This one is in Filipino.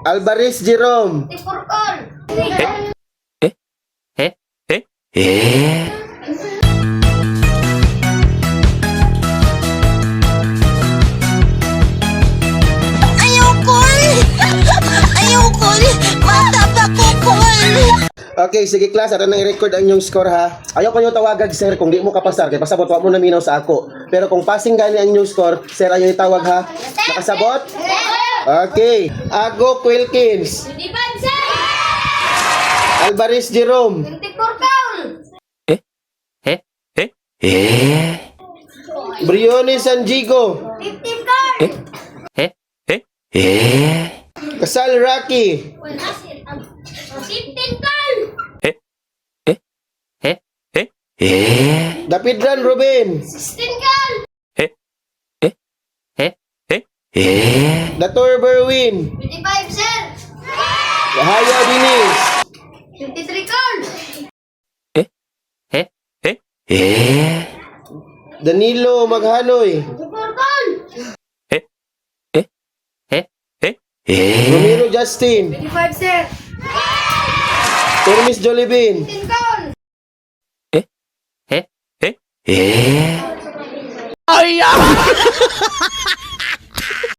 Alvarez Jerome. 24 call. Ayoko eh. Ayoko eh. Bata pa ko call. Okay, sige class, ato nang i-record ang inyong score ha. Ayaw ko nyo tawagag sir kung di mo kapasar, kaya pasabot, wag mo na minaw sa ako. Pero kung passing gani ang inyong score, sir ayaw itawag ha. Nakasabot? Okay. Agok Wilkins. 25 sir. Alvarez Jerome. 24 call. Briones Sanjigo. 15 call. Kasal Rocky. 15 call. Dapidran Ruben. 16 call. Dator Berwin. 25 sir. Yahaya Dinis. 23 call. Danilo Maghanoy. 24 call. Romero Justin. 25 sir. Termis Jolibin. 15 call.